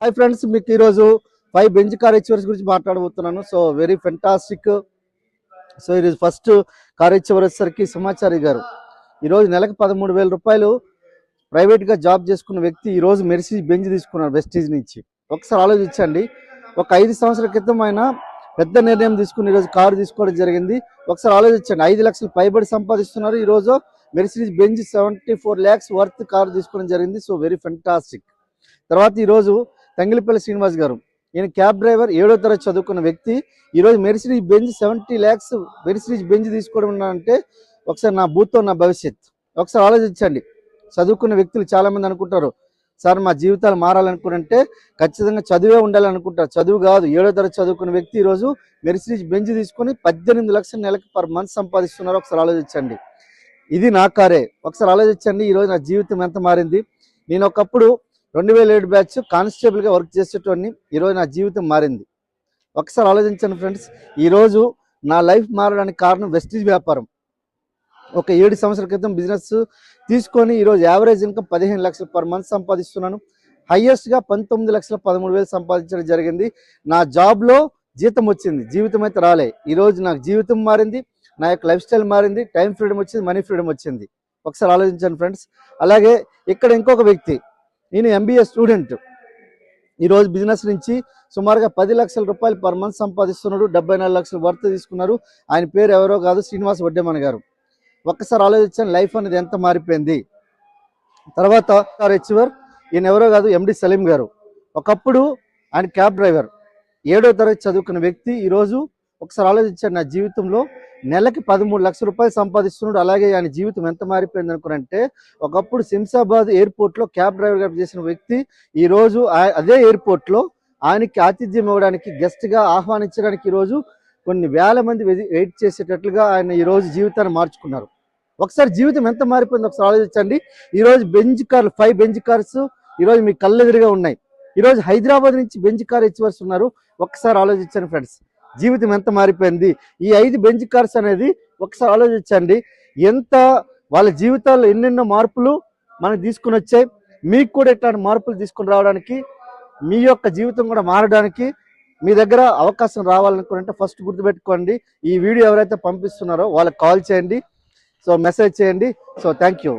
Hi friends, మీకు ఈరోజు 5 bench car achievers గురించి మాట్లాడబోతున్నాను. So very fantastic. సో ఈరోజు ఫస్ట్ కార్ అచీవర్ వచ్చేసరికి సమాచారి గారు. ఈరోజు నెలకు 13,000 రూపాయలు ప్రైవేట్గా జాబ్ చేసుకున్న వ్యక్తి ఈరోజు మెర్సిడీస్ బెంజ్ తీసుకున్నారు వెస్టీజ్ నుంచి. ఒకసారి ఆలోచించండి. ఒక 5 సంవత్సరాల క్రితం ఆయన పెద్ద నిర్ణయం తీసుకుని ఈరోజు కారు తీసుకోవడం జరిగింది. ఒకసారి ఆలోచించండి. 5 లక్షలు పైబడి సంపాదిస్తున్నారు. ఈరోజు Mercedes Benz 74 lakhs worth car తీసుకోవడం జరిగింది. So very fantastic. తర్వాత ఈరోజు తంగిలిపల్లి శ్రీనివాస్ గారు, ఈయన క్యాబ్ డ్రైవర్, 7వ తరగతి చదువుకున్న వ్యక్తి. ఈరోజు Mercedes Benz 70 lakhs Mercedes Benz తీసుకోవడం అంటే ఒకసారి నా భూతో నా భవిష్యత్. ఒకసారి ఆలోచించండి. చదువుకున్న వ్యక్తులు చాలామంది అనుకుంటారు, సార్ మా జీవితాలు మారాలనుకుంటే ఖచ్చితంగా చదువే ఉండాలనుకుంటారు. చదువు కాదు. 7వ తరగతి చదువుకున్న వ్యక్తి ఈరోజు మెర్సిడీస్ బెంజ్ తీసుకొని 18 లక్షల నెలకి పర్ మంత్ సంపాదిస్తున్నారు. ఒకసారి ఆలోచించండి. ఇది నా కారే. ఒకసారి ఆలోచించండి. ఈరోజు నా జీవితం ఎంత మారింది. నేను ఒకప్పుడు 2007 బ్యాచ్ కానిస్టేబుల్గా వర్క్ చేసేటోడిని. ఈరోజు నా జీవితం మారింది. ఒకసారి ఆలోచించండి ఫ్రెండ్స్. ఈరోజు నా లైఫ్ మారడానికి కారణం వెస్టీజ్ వ్యాపారం. ఒక 7 సంవత్సరాల క్రితం బిజినెస్ తీసుకొని ఈరోజు యావరేజ్ ఇన్కమ్ 15 లక్షలు పర్ మంత్ సంపాదిస్తున్నాను. హయ్యెస్ట్గా 19,13,000 సంపాదించడం జరిగింది. నా జాబ్లో జీతం వచ్చింది, జీవితం అయితే రాలే. ఈరోజు నాకు జీవితం మారింది, నా యొక్క లైఫ్ స్టైల్ మారింది, టైం ఫ్రీడమ్ వచ్చింది, మనీ ఫ్రీడమ్ వచ్చింది. ఒకసారి ఆలోచించండి ఫ్రెండ్స్. అలాగే ఇక్కడ ఇంకొక వ్యక్తి, నేను ఎంబీఏ స్టూడెంట్. ఈరోజు బిజినెస్ నుంచి సుమారుగా 10 లక్షల రూపాయలు పర్ మంత్ సంపాదిస్తున్నాడు. 74 లక్షలు వర్త్ తీసుకున్నారు. ఆయన పేరు ఎవరో కాదు, శ్రీనివాస్ వడ్డేమన్ గారు. ఒక్కసారి ఆలోచించండి, లైఫ్ అనేది ఎంత మారిపోయింది. తర్వాత కార్ అచీవర్, ఈయన ఎవరో కాదు, ఎండి సలీం గారు. ఒకప్పుడు ఆయన క్యాబ్ డ్రైవర్, 7వ తరగతి చదువుకున్న వ్యక్తి. ఈరోజు ఒకసారి ఆలోచించండి, నా జీవితంలో నెలకి 13 లక్షల రూపాయలు సంపాదిస్తున్నాడు. అలాగే ఆయన జీవితం ఎంత మారిపోయింది అనుకున్నంటే, ఒకప్పుడు శంషాబాద్ ఎయిర్పోర్ట్లో క్యాబ్ డ్రైవర్గా చేసిన వ్యక్తి ఈరోజు అదే ఎయిర్పోర్ట్లో ఆయనకి ఆతిథ్యం ఇవ్వడానికి, గెస్ట్గా ఆహ్వానించడానికి ఈరోజు కొన్ని వేల మంది వెయిట్ చేసేటట్లుగా ఆయన ఈరోజు జీవితాన్ని మార్చుకున్నారు. ఒకసారి జీవితం ఎంత మారిపోయింది ఒకసారి ఆలోచించండి. ఈరోజు బెంజ్ కార్లు 5 బెంజ్ కార్స్ ఈరోజు మీ కళ్ళెదురుగా ఉన్నాయి. ఈరోజు హైదరాబాద్ నుంచి బెంజ్ కార్ అచీవర్స్ ఉన్నారు. ఒక్కసారి ఆలోచించండి ఫ్రెండ్స్, జీవితం ఎంత మారిపోయింది. ఈ 5 బెంజ్ కార్స్ అనేది ఒకసారి ఆలోచించండి. ఎంత వాళ్ళ జీవితాల్లో ఎన్నెన్నో మార్పులు మనకు తీసుకుని వచ్చాయి. మీకు కూడా ఇట్లాంటి మార్పులు తీసుకుని రావడానికి, మీ యొక్క జీవితం కూడా మారడానికి మీ దగ్గర అవకాశం రావాలనుకుంటే ఫస్ట్ గుర్తుపెట్టుకోండి, ఈ వీడియో ఎవరైతే పంపిస్తున్నారో వాళ్ళకి కాల్ చేయండి, సో మెసేజ్ చేయండి. So thank you.